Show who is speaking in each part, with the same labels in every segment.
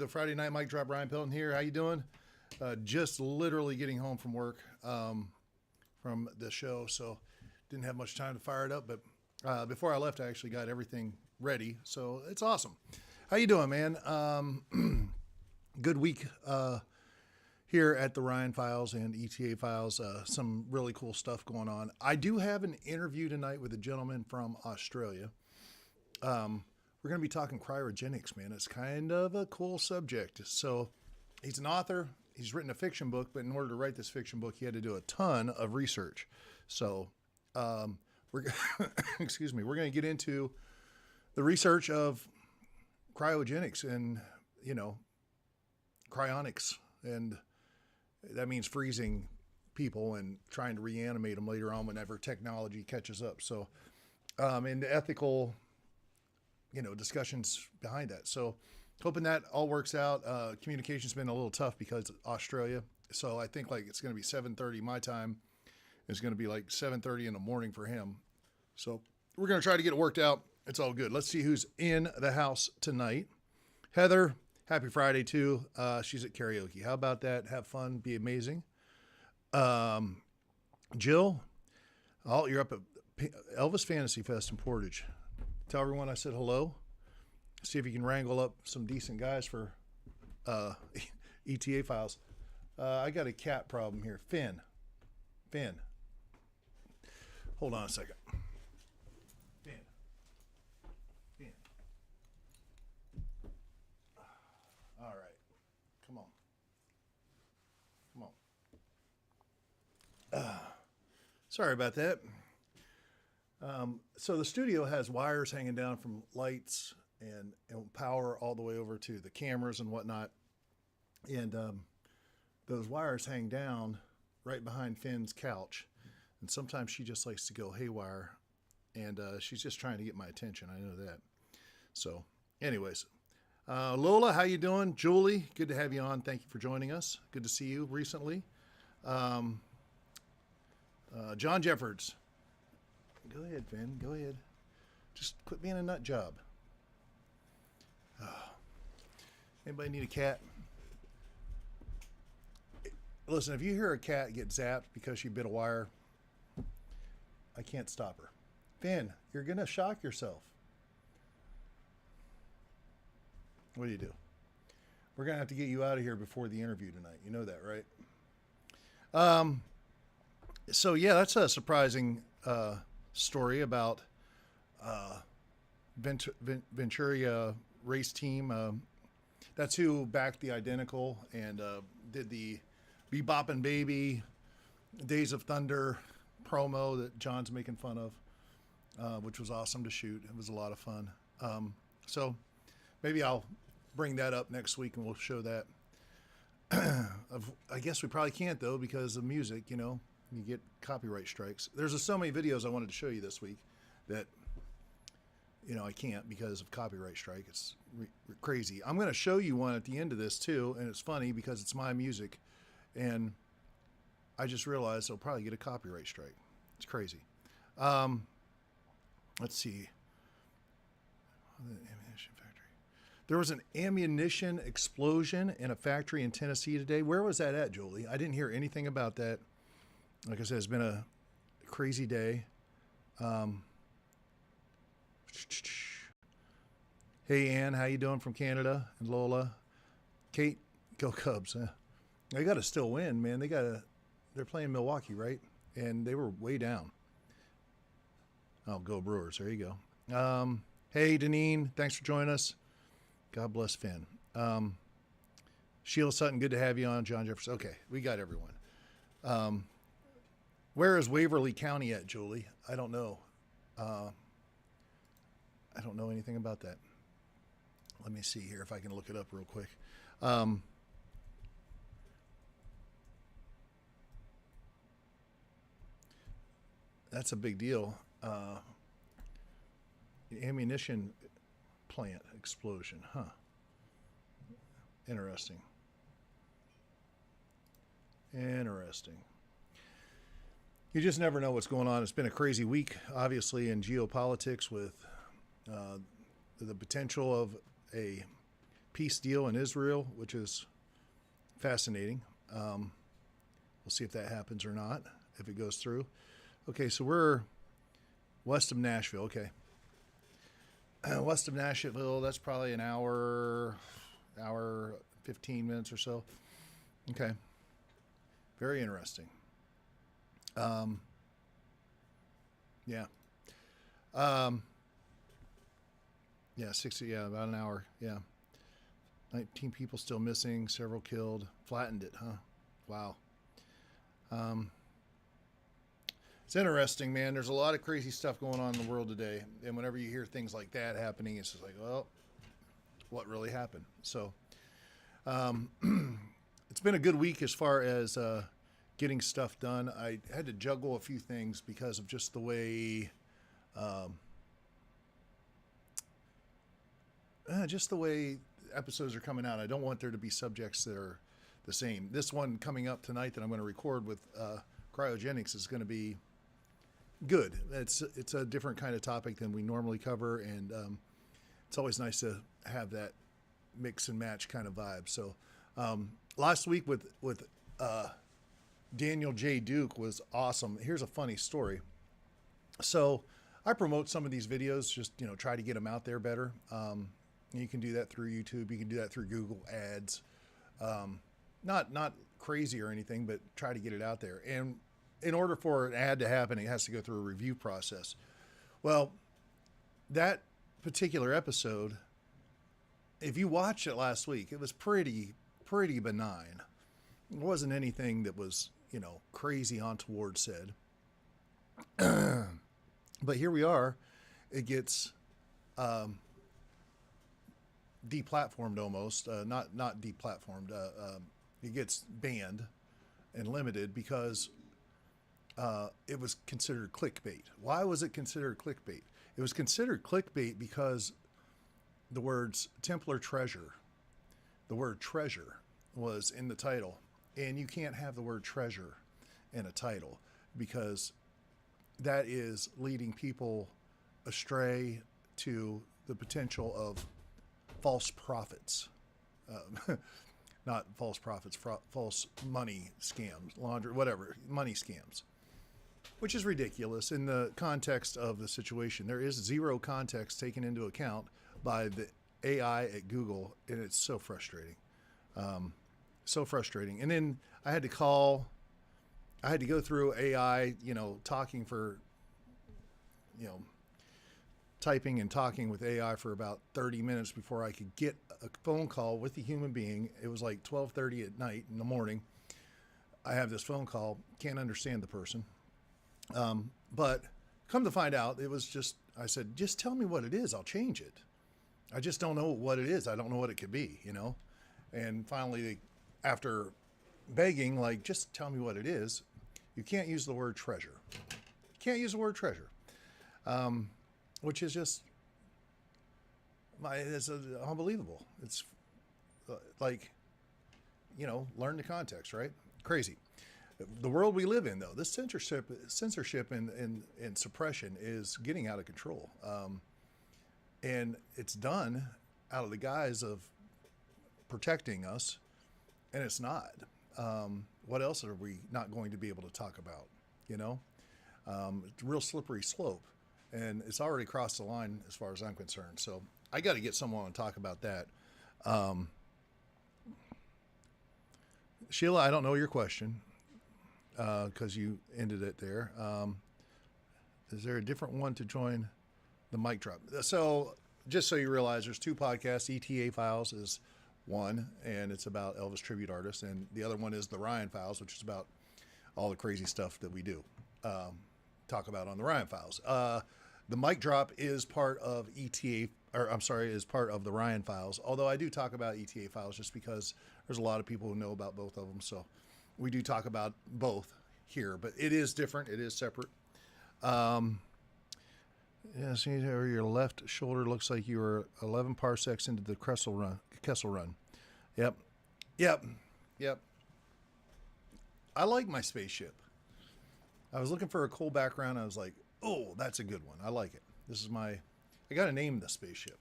Speaker 1: Friday Night Mic Drop. Ryan Pelton here. How you doing? Just literally getting home from work from the show, so didn't have much time to fire it up. But before I left, I actually got everything ready, so it's awesome. How you doing, man? Good week here at the Ryan Files and ETA Files. Some really cool stuff going on. I do have an interview tonight with a gentleman from Australia. We're going to be talking cryogenics, man. It's kind of a cool subject. So he's an author. He's written a fiction book, but in order to write this fiction book, he had to do a ton of research. So we're excuse me, we're going to get into the research of cryogenics and, you know, cryonics. And that means freezing people and trying to reanimate them later on whenever technology catches up. So, and the ethical, you know, discussions behind that. So hoping that all works out. Communication's been a little tough because Australia. So I think like it's going to be 7:30 my time. It's going to be like 7:30 in the morning for him. So we're going to try to get it worked out. It's all good. Let's see who's in the house tonight. Heather, happy Friday too. She's at karaoke. How about that? Have fun. Be amazing. Jill, you're up at Elvis Fantasy Fest in Portage. Tell everyone I said hello. See if you can wrangle up some decent guys for ETA Files. I got a cat problem here. Finn. Hold on a second. Finn. All right. Come on. Sorry about that. So the studio has wires hanging down from lights and power all the way over to the cameras and whatnot. And those wires hang down right behind Finn's couch. And sometimes she just likes to go haywire. And she's just trying to get my attention. I know that. So anyways, Lola, how you doing? Julie, good to have you on. Thank you for joining us. Good to see you recently. John Jeffords. Go ahead, Finn. Go ahead. Just quit being a nut job. Anybody need a cat? Listen, if you hear a cat get zapped because she bit a wire, I can't stop her. Finn, you're going to shock yourself. What do you do? We're going to have to get you out of here before the interview tonight. You know that, right? So, yeah, that's a surprising story about Ventura race team. That's who backed the Identical and did the Beboppin' Baby Days of Thunder promo that John's making fun of, which was awesome to shoot. It was a lot of fun. So maybe I'll bring that up next week and we'll show that. I guess we probably can't though because of music, you know. You get copyright strikes. There's so many videos I wanted to show you this week that, you know, I can't because of copyright strike. It's crazy. I'm going to show you one at the end of this too, and it's funny because it's my music, and I just realized I'll probably get a copyright strike. It's crazy. Let's see. Ammunition factory. There was an ammunition explosion in a factory in Tennessee today. Where was that at, Julie? I didn't hear anything about that. Like I said, it's been a crazy day. Hey, Ann, how you doing from Canada? And Lola. Kate, go Cubs. They got to still win, man. They're playing Milwaukee, right? And they were way down. Oh, go Brewers. There you go. Hey, Deneen, thanks for joining us. God bless Finn. Sheila Sutton, good to have you on. John Jefferson. Okay, we got everyone. Where is Waverly County at, Julie? I don't know. I don't know anything about that. Let me see here if I can look it up real quick. That's a big deal. The ammunition plant explosion, huh? Interesting. You just never know what's going on. It's been a crazy week, obviously, in geopolitics with the potential of a peace deal in Israel, which is fascinating. We'll see if that happens or not, if it goes through. Okay, so we're west of Nashville. Okay. West of Nashville, that's probably an hour 15 minutes or so. Okay. Very interesting. Yeah. Yeah, 60, yeah, about an hour. Yeah. 19 people still missing, several killed. Flattened it, huh? Wow. It's interesting, man. There's a lot of crazy stuff going on in the world today. And whenever you hear things like that happening, it's just like, well, what really happened? So it's been a good week as far as getting stuff done. I had to juggle a few things because of just the way episodes are coming out. I don't want there to be subjects that are the same. This one coming up tonight that I'm going to record with cryogenics is going to be good. It's a different kind of topic than we normally cover, and it's always nice to have that mix and match kind of vibe. So last week with Daniel J. Duke was awesome. Here's a funny story. So I promote some of these videos, just try to get them out there better. You can do that through YouTube. You can do that through Google Ads. Not crazy or anything, but try to get it out there. And in order for an ad to happen, it has to go through a review process. Well, that particular episode, if you watched it last week, it was pretty benign. It wasn't anything that was, crazy untoward said. But here we are. It gets deplatformed almost. Not deplatformed. It gets banned and limited because it was considered clickbait. Why was it considered clickbait? It was considered clickbait because the words Templar treasure, the word treasure was in the title. And you can't have the word treasure in a title because that is leading people astray to the potential of false prophets. Not false prophets, false money scams, laundry, whatever, money scams. Which is ridiculous in the context of the situation. There is zero context taken into account by the AI at Google, and it's so frustrating. So frustrating. And then I had to go through AI, talking for, typing and talking with AI for about 30 minutes before I could get a phone call with a human being. It was like 12:30 at night in the morning. I have this phone call, can't understand the person. But come to find out, it was just, I said, just tell me what it is. I'll change it. I just don't know what it is. I don't know what it could be, And finally, after begging, like, just tell me what it is, you can't use the word treasure. You can't use the word treasure. Which is just, it's unbelievable. It's like, learn the context, right? Crazy. The world we live in, though, this censorship and suppression is getting out of control. And it's done out of the guise of protecting us, and it's not. What else are we not going to be able to talk about? It's a real slippery slope, and it's already crossed the line as far as I'm concerned. So I got to get someone to talk about that. Sheila, I don't know your question. Because you ended it there. Is there a different one to join the mic drop? So just so you realize, there's two podcasts. ETA Files is one, and it's about Elvis tribute artists. And the other one is the Ryan Files, which is about all the crazy stuff that we do talk about on the Ryan Files. The mic drop is part of is part of the Ryan Files. Although I do talk about ETA Files just because there's a lot of people who know about both of them. So we do talk about both here, but it is different. It is separate. See, your left shoulder looks like you were 11 parsecs into the Kessel Run. Yep. I like my spaceship. I was looking for a cool background. I was like, oh, that's a good one. I like it. I got to name the spaceship.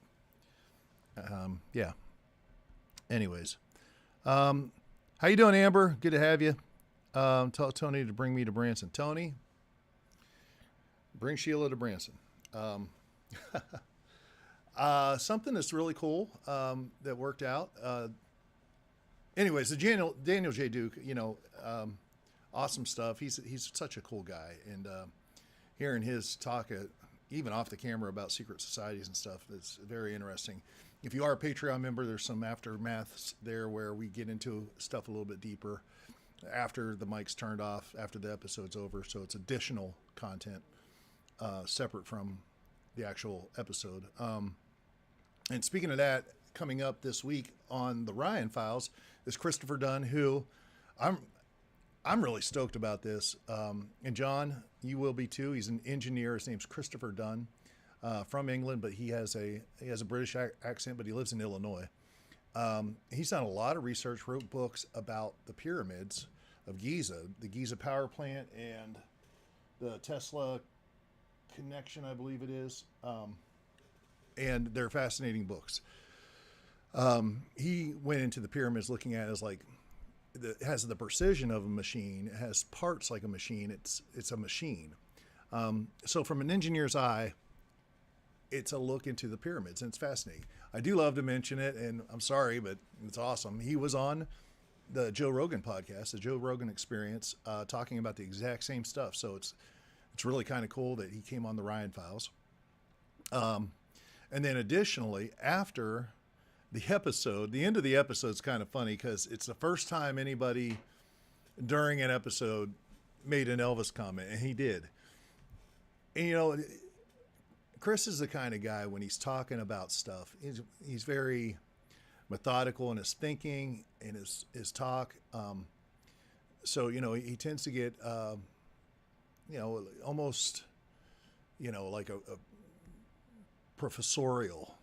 Speaker 1: Yeah. Anyways, how you doing, Amber? Good to have you. Tell Tony to bring me to Branson. Tony, bring Sheila to Branson. Something that's really cool that worked out. Anyways, the Daniel J. Duke, awesome stuff. He's such a cool guy, and hearing his talk, even off the camera, about secret societies and stuff, that's very interesting. If you are a Patreon member, there's some aftermaths there where we get into stuff a little bit deeper after the mic's turned off, after the episode's over. So it's additional content separate from the actual episode. And speaking of that, coming up this week on the Ryan Files is Christopher Dunn, who I'm really stoked about this. And John, you will be too. He's an engineer. His name's Christopher Dunn, from England, but he has a British accent, but he lives in Illinois. He's done a lot of research, wrote books about the pyramids of Giza, the Giza Power Plant, and the Tesla connection, I believe it is. And they're fascinating books. He went into the pyramids looking at it as like, it has the precision of a machine. It has parts like a machine. It's a machine. So from an engineer's eye, it's a look into the pyramids, and it's fascinating. I do love to mention it, and I'm sorry, but it's awesome. He was on the Joe Rogan podcast, the Joe Rogan Experience, talking about the exact same stuff. So it's really kind of cool that he came on the Ryan Files. And then additionally, after the episode, the end of the episode is kind of funny because it's the first time anybody during an episode made an Elvis comment, and he did. And Chris is the kind of guy, when he's talking about stuff, he's very methodical in his thinking and his talk. So he tends to get almost like a professorial.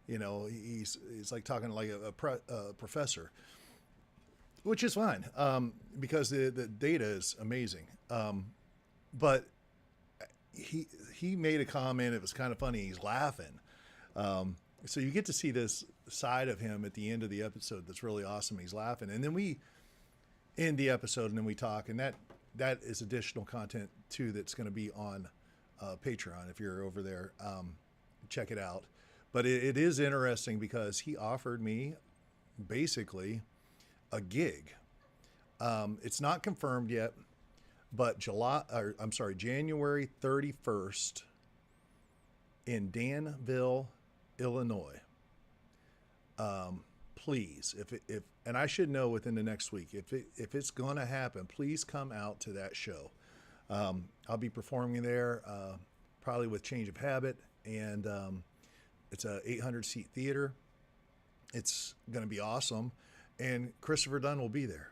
Speaker 1: He's like talking like a professor, which is fine, because the data is amazing. But he made a comment. It was kind of funny. He's laughing. So you get to see this side of him at the end of the episode. That's really awesome. He's laughing. And then we end the episode and then we talk, and that is additional content too. That's going to be on Patreon. If you're over there, check it out. But it is interesting because he offered me basically a gig. It's not confirmed yet, but January 31st in Danville, Illinois. Please, and I should know within the next week, if it's going to happen, please come out to that show. I'll be performing there, probably with Change of Habit, and it's a 800-seat theater. It's going to be awesome, and Christopher Dunn will be there.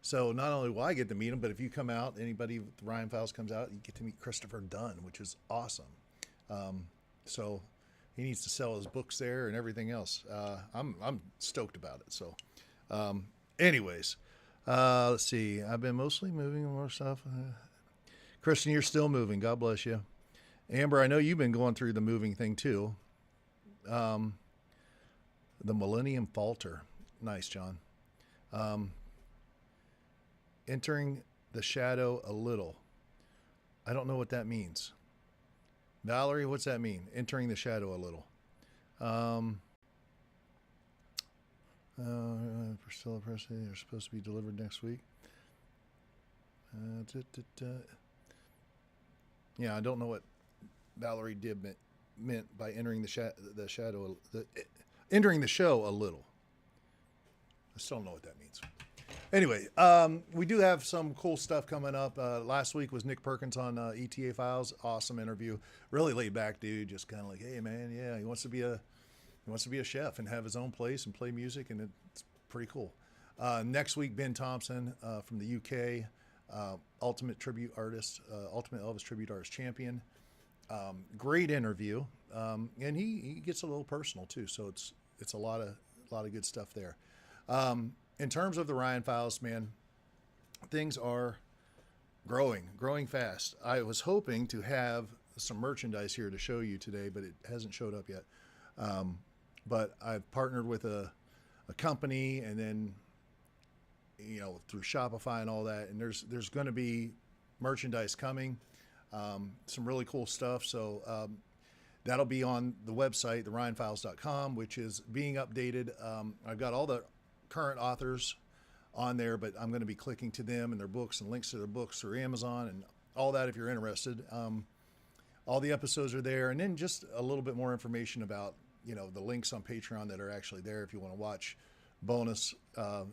Speaker 1: So not only will I get to meet him, but if you come out, anybody with the Ryan Files comes out, you get to meet Christopher Dunn, which is awesome. So he needs to sell his books there and everything else. I'm stoked about it. So, anyways, let's see. I've been mostly moving more stuff. Kristen, you're still moving. God bless you. Amber, I know you've been going through the moving thing too. The Millennium Falter. Nice, John. Entering the shadow a little. I don't know what that means. Valerie, what's that mean? Entering the shadow a little. Priscilla Presley, they're supposed to be delivered next week. Yeah, I don't know what Valerie did meant by entering the shadow, entering the show a little. I still don't know what that means. Anyway, we do have some cool stuff coming up. Last week was Nick Perkins on ETA Files. Awesome interview. Really laid back dude. Just kind of like, hey man, yeah, he wants to be a chef and have his own place and play music, and it's pretty cool. Next week, Ben Thompson from the UK, ultimate Elvis tribute artist, Champion. Great interview, and he gets a little personal too. So it's a lot of good stuff there. In terms of the Ryan Files, man, things are growing fast. I was hoping to have some merchandise here to show you today, but it hasn't showed up yet. But I've partnered with a a company, and then, through Shopify and all that. And there's going to be merchandise coming, some really cool stuff. So that'll be on the website, theryanfiles.com, which is being updated. I've got all the current authors on there, but I'm going to be clicking to them and their books and links to their books through Amazon and all that if you're interested. All the episodes are there, and then just a little bit more information about the links on Patreon that are actually there if you want to watch bonus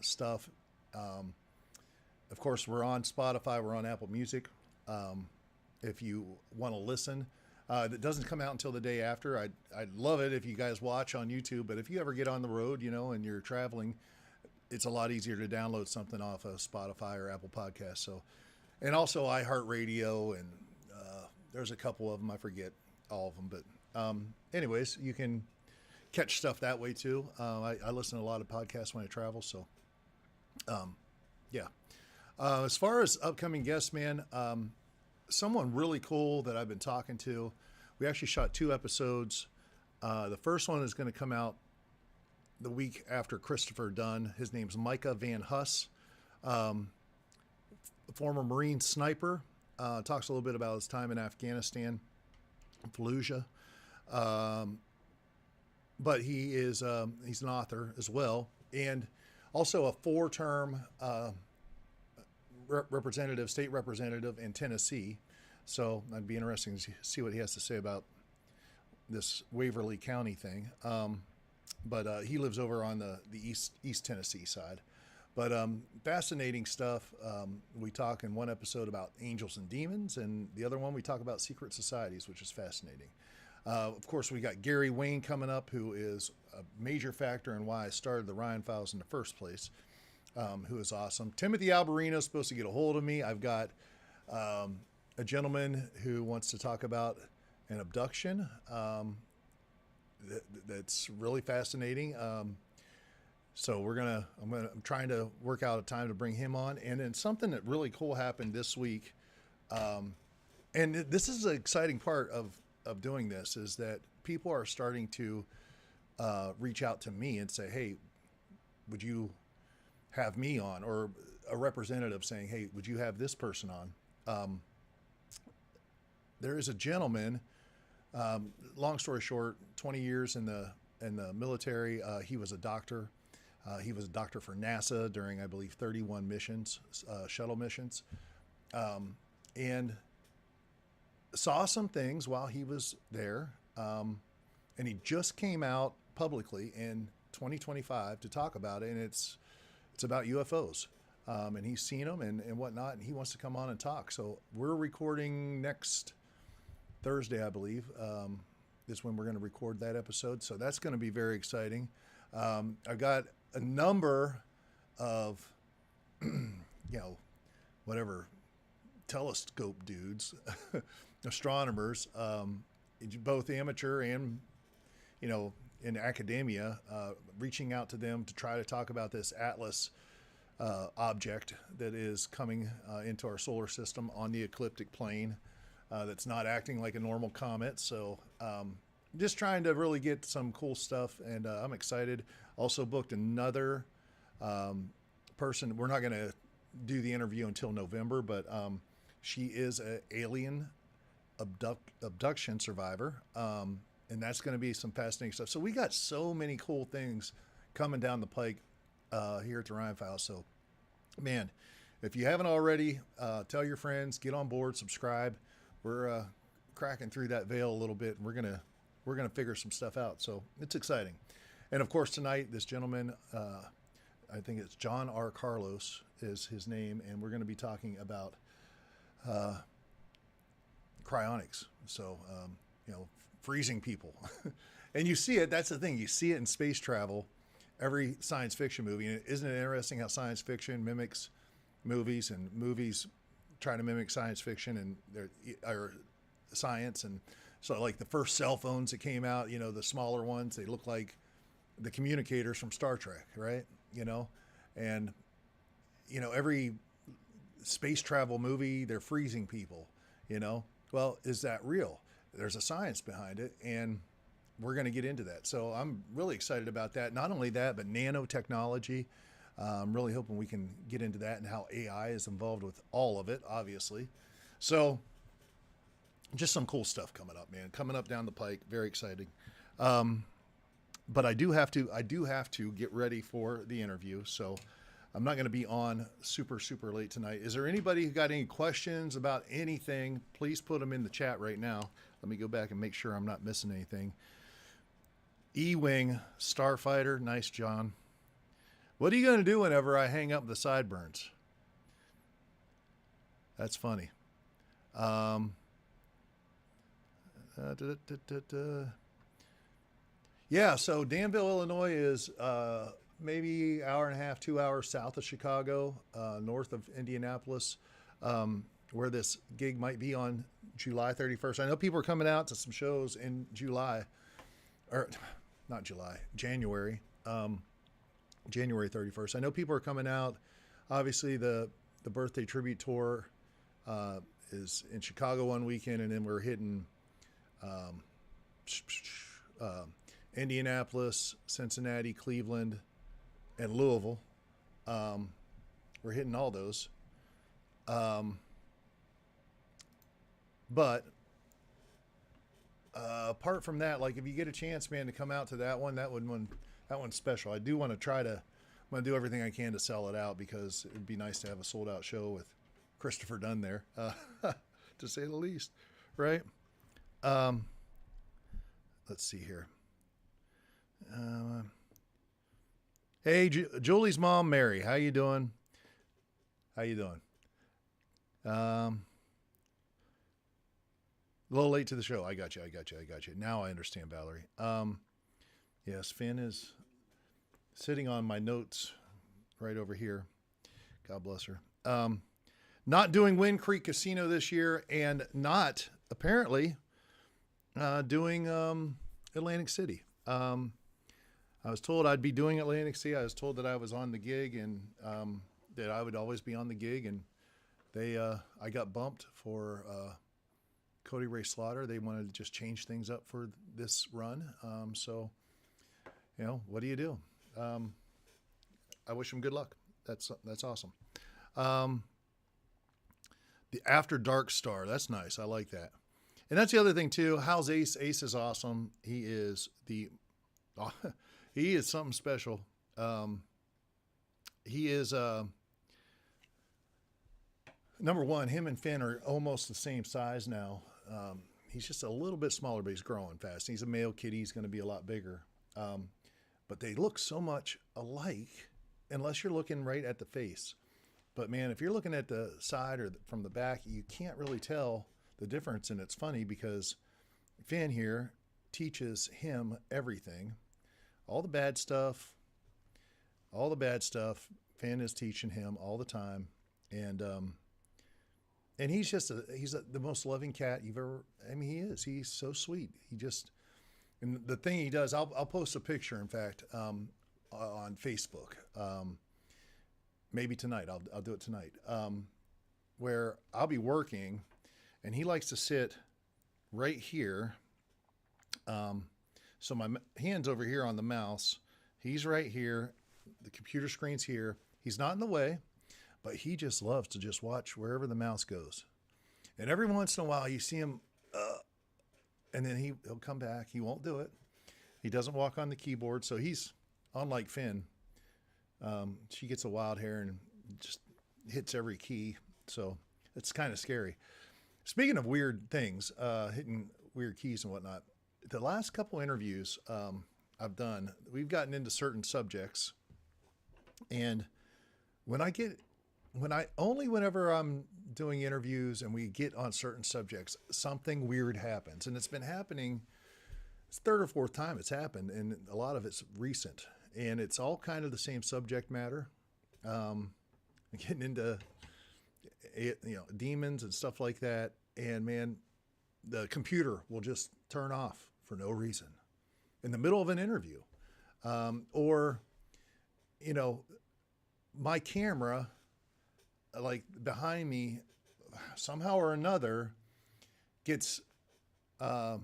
Speaker 1: stuff. Of course, we're on Spotify, we're on Apple Music. If you want to listen, that doesn't come out until the day after. I'd love it if you guys watch on YouTube, but if you ever get on the road, and you're traveling, it's a lot easier to download something off of Spotify or Apple Podcasts. So, and also iHeartRadio, and there's a couple of them. I forget all of them, but anyways, you can catch stuff that way too. I listen to a lot of podcasts when I travel. So, yeah. As far as upcoming guests, man, someone really cool that I've been talking to. We actually shot 2 episodes. The first one is going to come out the week after Christopher Dunn. His name's Micah Van Huss, former Marine sniper. Talks a little bit about his time in Afghanistan, Fallujah. But he is he's an author as well, and also a 4-term state representative in Tennessee. So it'd be interesting to see what he has to say about this Waverly County thing. But he lives over on the East Tennessee side. But fascinating stuff. We talk in one episode about angels and demons, and the other one we talk about secret societies, which is fascinating. Of course, we got Gary Wayne coming up, who is a major factor in why I started the Ryan Files in the first place, who is awesome. Timothy Alberino is supposed to get a hold of me. I've got a gentleman who wants to talk about an abduction that's really fascinating. So I'm trying to work out a time to bring him on. And then something that really cool happened this week. And this is the exciting part of doing this, is that people are starting to reach out to me and say, hey, would you have me on? Or a representative saying, hey, would you have this person on? There is a gentleman, long story short, 20 years in the military. He was a doctor. He was a doctor for NASA during, I believe, 31 missions, shuttle missions, and saw some things while he was there. And he just came out publicly in 2025 to talk about it, and it's about UFOs. And he's seen them and whatnot, and he wants to come on and talk. So we're recording next Thursday, I believe, is when we're going to record that episode. So that's going to be very exciting. I've got a number of, whatever, telescope dudes, astronomers, both amateur and, in academia, reaching out to them to try to talk about this Atlas object that is coming into our solar system on the ecliptic plane, that's not acting like a normal comet. So just trying to really get some cool stuff, and I'm excited. Also booked another person. We're not going to do the interview until November, but she is an alien abduction survivor, and that's going to be some fascinating stuff. So we got so many cool things coming down the pike here at the Ryan Files. So, man, if you haven't already, tell your friends, get on board, subscribe. We're cracking through that veil a little bit, and we're gonna figure some stuff out. So it's exciting. And of course, tonight, this gentleman, I think it's John R. Carlos is his name, and we're going to be talking about cryonics. So, freezing people. And you see it, that's the thing, you see it in space travel, every science fiction movie. And isn't it interesting how science fiction mimics movies, and movies try to mimic science fiction or science? And so, like the first cell phones that came out, the smaller ones, they look like the communicators from Star Trek, right? And every space travel movie, they're freezing people, Well, is that real? There's a science behind it. And we're going to get into that. So I'm really excited about that. Not only that, but nanotechnology. I'm really hoping we can get into that and how AI is involved with all of it, obviously. So just some cool stuff coming up, man. Coming up down the pike. Very exciting. But I do have to get ready for the interview. So I'm not going to be on super late tonight. Is there anybody who got any questions about anything? Please put them in the chat right now. Let me go back and make sure I'm not missing anything. E-Wing Starfighter. Nice, John. What are you going to do whenever I hang up the sideburns? That's funny. Yeah, so Danville, Illinois is maybe hour and a half, 2 hours south of Chicago, north of Indianapolis, where this gig might be on July 31st. I know people are coming out to some shows in July, or not July, January. January 31st. I know people are coming out. Obviously, the birthday tribute tour is in Chicago one weekend, and then we're hitting Indianapolis, Cincinnati, Cleveland, and Louisville. We're hitting all those. But apart from that, like if you get a chance, man, to come out to that one, that one's special. I do want to I'm going to do everything I can to sell it out because it'd be nice to have a sold out show with Christopher Dunn there, to say the least, right? Let's see here. Hey, Julie's mom, Mary, how you doing? A little late to the show. I got you. Now I understand, Valerie. Yes, Finn is sitting on my notes right over here. God bless her. Not doing Wind Creek Casino this year and not apparently doing Atlantic City. I was told I'd be doing Atlantic City. I was told that I was on the gig and that I would always be on the gig. And I got bumped for Cody Ray Slaughter. They wanted to just change things up for this run. So, what do you do? I wish him good luck. That's awesome. The After Dark Star. That's nice. I like that. And that's the other thing too. How's Ace? Ace is awesome. He is he is something special. He is number one. Him and Finn are almost the same size now. He's just a little bit smaller, but he's growing fast. He's a male kitty. He's going to be a lot bigger. But they look so much alike unless you're looking right at the face. But man, if you're looking at the side or from the back, you can't really tell the difference. And it's funny because Finn here teaches him everything, all the bad stuff. Finn is teaching him all the time. And he's just the most loving cat you've ever, he is, he's so sweet. And the thing he does, I'll post a picture, in fact, on Facebook. Maybe tonight. I'll do it tonight. Where I'll be working, and he likes to sit right here. So my hand's over here on the mouse. He's right here. The computer screen's here. He's not in the way, but he just loves to just watch wherever the mouse goes. And every once in a while, you see him, and then he'll come back. He won't do it. He doesn't walk on the keyboard. So he's unlike Finn. She gets a wild hair and just hits every key. So it's kind of scary. Speaking of weird things, hitting weird keys and whatnot, the last couple interviews I've done, we've gotten into certain subjects. And whenever I'm doing interviews and we get on certain subjects, something weird happens. And it's been happening, it's third or fourth time it's happened, and a lot of it's recent. And it's all kind of the same subject matter. Getting into demons and stuff like that. And man, the computer will just turn off for no reason in the middle of an interview. Or my camera, like behind me, somehow or another gets out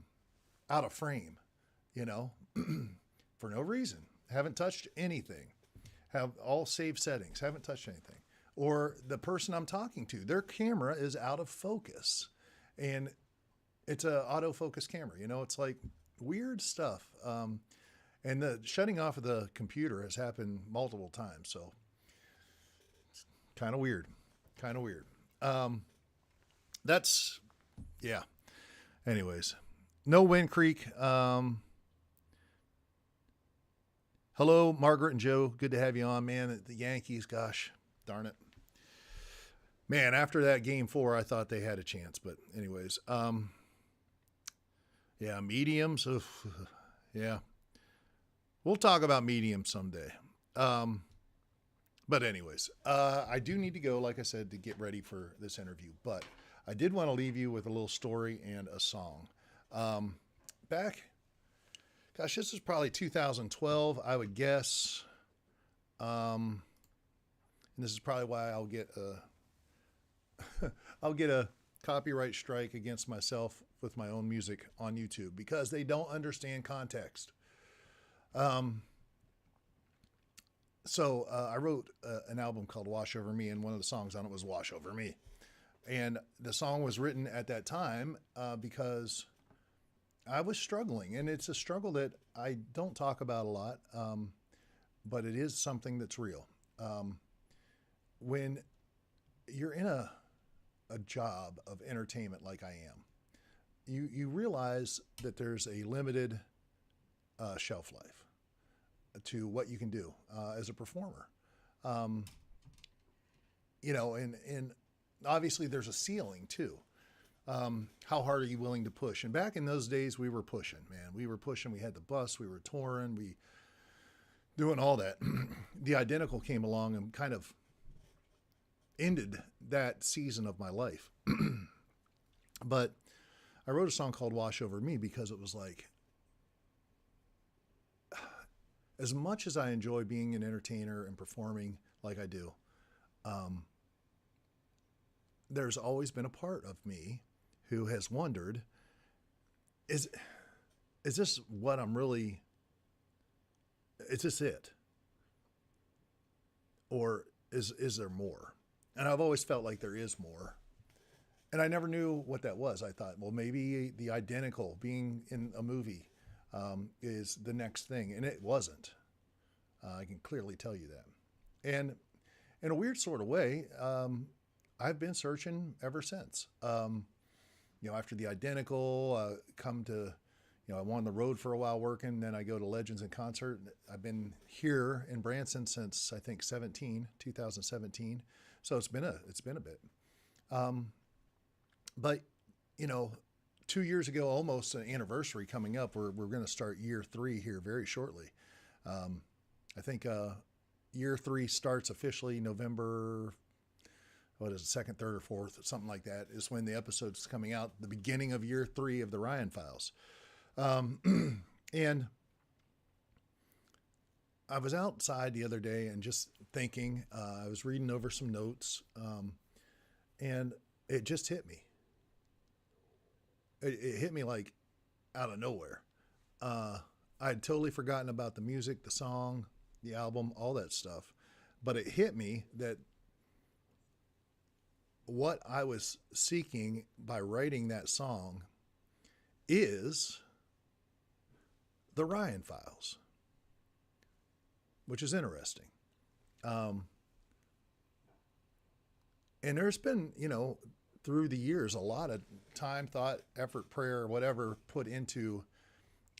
Speaker 1: of frame. you know, for no reason. Haven't touched anything. Have all saved settings. Haven't touched anything. Or the person I'm talking to, their camera is out of focus. And it's a autofocus camera. You know, it's like weird stuff. And the shutting off of the computer has happened multiple times. So it's kind of weird. Kind of weird. That's, yeah. Anyways, no Wind Creek. Hello, Margaret and Joe. Good to have you on, man. The Yankees, gosh, darn it. Man, after that game 4, I thought they had a chance. But anyways, yeah, mediums. Oof, yeah. We'll talk about mediums someday. But anyways, I do need to go, like I said, to get ready for this interview. But I did want to leave you with a little story and a song. Gosh, this is probably 2012, I would guess. And this is probably why I'll get a copyright strike against myself with my own music on YouTube because they don't understand context. So I wrote an album called Wash Over Me, and one of the songs on it was Wash Over Me. And the song was written at that time because I was struggling, and it's a struggle that I don't talk about a lot, but it is something that's real. When you're in a job of entertainment like I am, you realize that there's a limited shelf life to what you can do as a performer. You know, and obviously there's a ceiling too. How hard are you willing to push? And back in those days, we were pushing, man. We were pushing. We had the bus. We were touring. We doing all that. The Identical came along and kind of ended that season of my life. But I wrote a song called Wash Over Me because it was like, as much as I enjoy being an entertainer and performing like I do, there's always been a part of me who has wondered, is this what I'm really, is this it? Or is there more? And I've always felt like there is more. And I never knew what that was. I thought, well, maybe the Identical, being in a movie, is the next thing. And it wasn't. I can clearly tell you that. And in a weird sort of way, I've been searching ever since. You know, after the Identical, come to, you know, I'm on the road for a while working, then I go to Legends in Concert. I've been here in Branson since I think 2017. So it's been a bit. But, you know, 2 years ago, almost an anniversary coming up, we're going to start year 3 here very shortly. I think year 3 starts officially November, what is it, 2nd, 3rd, or 4th, something like that, is when the episode's coming out, the beginning of year 3 of the Ryan Files. And I was outside the other day and just thinking, I was reading over some notes, and it just hit me. It hit me like out of nowhere. I'd totally forgotten about the music, the song, the album, all that stuff. But it hit me that what I was seeking by writing that song is the Ryan Files, which is interesting. And there's been, you know, through the years, a lot of time, thought, effort, prayer, whatever put into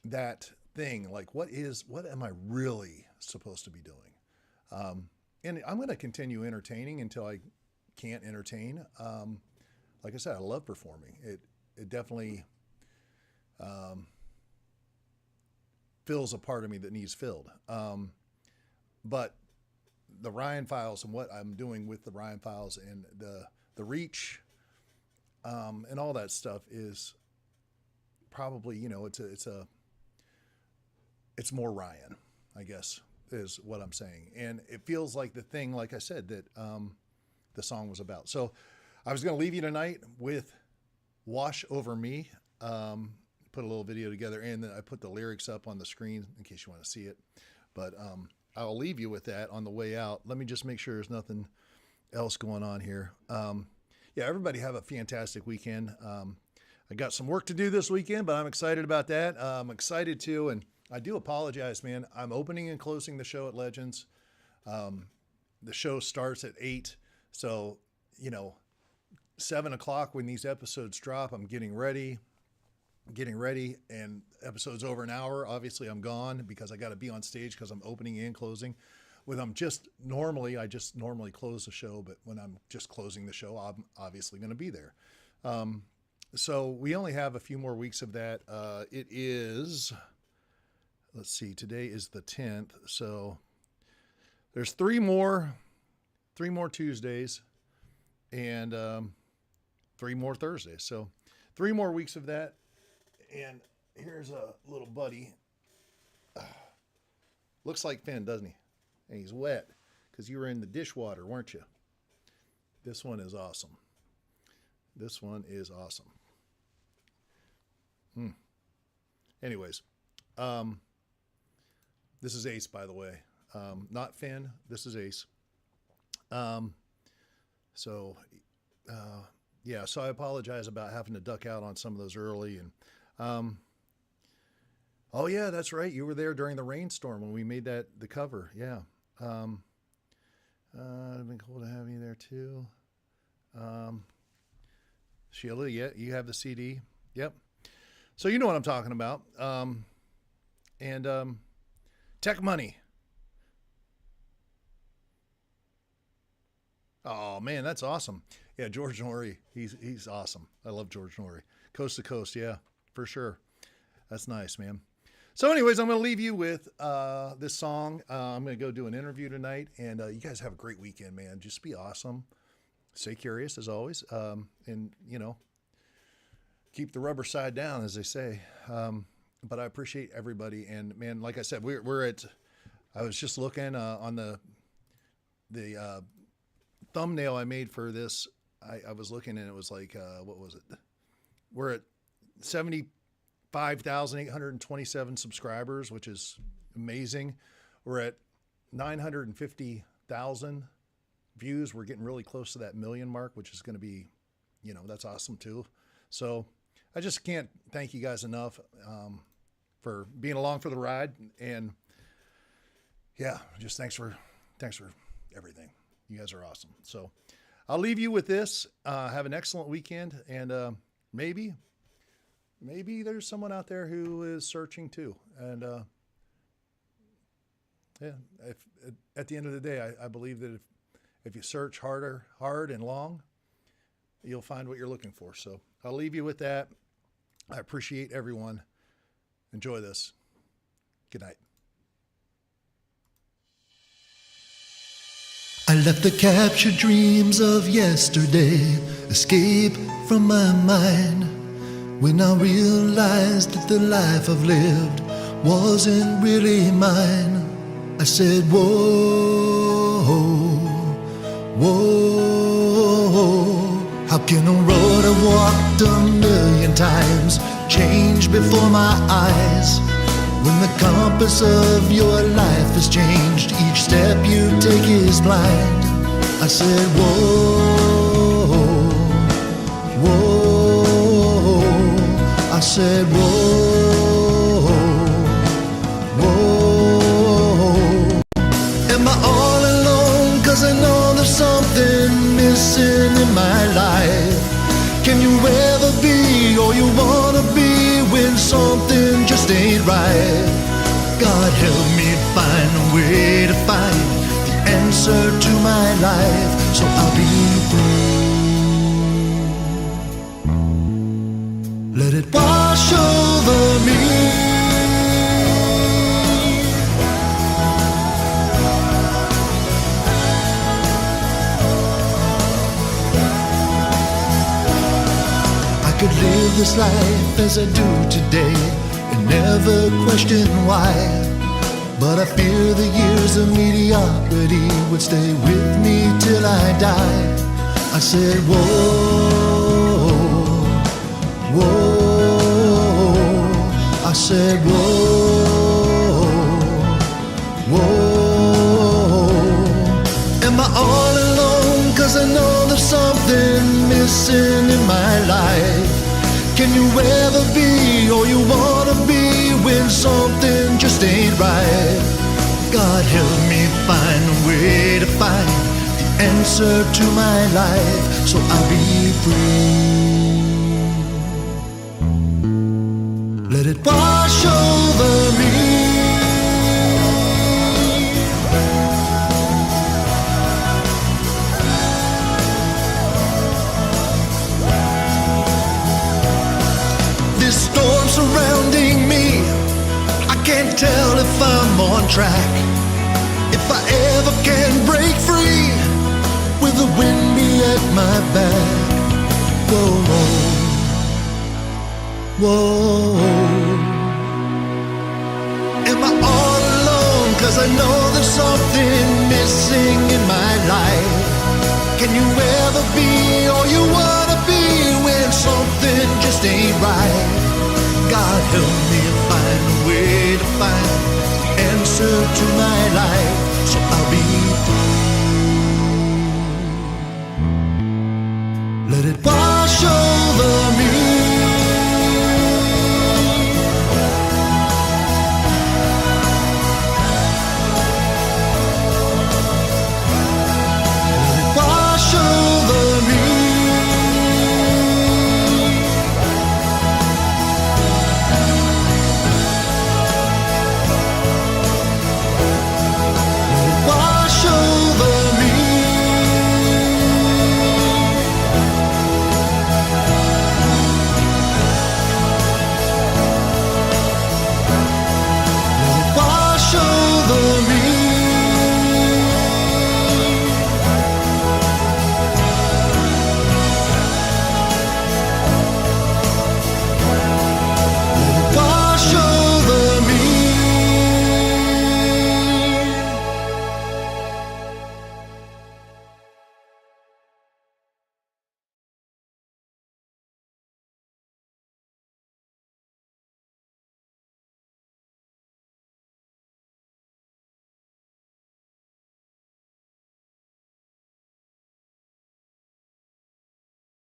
Speaker 1: that thing. Like, what am I really supposed to be doing? And I'm going to continue entertaining until I can't entertain. Like I said, I love performing. It definitely fills a part of me that needs filled. But the Ryan Files and what I'm doing with the Ryan Files and the reach, and all that stuff is probably, you know, it's more Ryan, I guess, is what I'm saying. And it feels like the thing, like I said, that the song was about. So I was going to leave you tonight with Wash Over Me. put a little video together, and then I put the lyrics up on the screen in case you want to see it. But I'll leave you with that on the way out. Let me just make sure there's nothing else going on here. Yeah, everybody have a fantastic weekend. I got some work to do this weekend, but I'm excited about that. I'm excited too, and I do apologize, man. I'm opening and closing the show at Legends. The show starts at 8, so 7 o'clock when these episodes drop, I'm getting ready, and episode's over an hour. Obviously, I'm gone because I got to be on stage because I'm opening and closing. I just normally close the show, but when I'm just closing the show, I'm obviously going to be there. So we only have a few more weeks of that. It is, let's see, today is the 10th. So there's three more Tuesdays and 3 more Thursdays. So 3 more weeks of that. And here's a little buddy. Looks like Finn, doesn't he? And he's wet because you were in the dishwater, weren't you? This one is awesome. This one is awesome. Anyways, this is Ace, by the way. Not Finn. This is Ace. So I apologize about having to duck out on some of those early. And oh yeah, that's right. You were there during the rainstorm when we made the cover. Yeah. It'd been cool to have you there too. Sheila, yeah, you have the CD. Yep. So you know what I'm talking about. And Tech Money. Oh man, that's awesome. Yeah, George Norrie, he's awesome. I love George Norrie. Coast to Coast, yeah, for sure. That's nice, man. So anyways, I'm going to leave you with this song. I'm going to go do an interview tonight, and you guys have a great weekend, man. Just be awesome. Stay curious, as always, and, keep the rubber side down, as they say. But I appreciate everybody, and, man, like I said, we're at, I was just looking on the thumbnail I made for this. I was looking, and it was like, what was it? We're at 75,827 subscribers, which is amazing. We're at 950,000 views. We're getting really close to that million mark, which is going to be, that's awesome too. So I just can't thank you guys enough for being along for the ride. And yeah, just thanks for everything. You guys are awesome. So I'll leave you with this. Have an excellent weekend, and maybe there's someone out there who is searching too. And at the end of the day, I believe that if you search hard and long, you'll find what you're looking for. So I'll leave you with that. I appreciate everyone. Enjoy this. Good night.
Speaker 2: I left the captured dreams of yesterday escape from my mind when I realized that the life I've lived wasn't really mine. I said, whoa, whoa, how can a road I walked a million times change before my eyes? When the compass of your life has changed, each step you take is blind. I said, whoa, whoa. I said, whoa, whoa. Am I all alone? 'Cause I know there's something missing in my life. Can you ever be all you wanna be when something just ain't right? God help me find a way to find the answer to my life, so I'll be through. Let it wash over me. Could live this life as I do today and never question why, but I fear the years of mediocrity would stay with me till I die. I said, whoa, whoa. said, whoa, whoa. Am I all alone? 'Cause I know there's something missing in my life. Can you ever be all you wanna be when something just ain't right? God help me find a way to find the answer to my life, so I'll be free. Let it wash over me. This storm surrounding me, I can't tell if I'm on track. If I ever can break free, with the wind be at my back. Whoa, whoa, whoa. Am I all alone? 'Cause I know there's something missing in my life. Can you ever be all you wanna be when something just ain't right? God help me find a way to find the answer to my life, so I'll be free. Let it wash over me.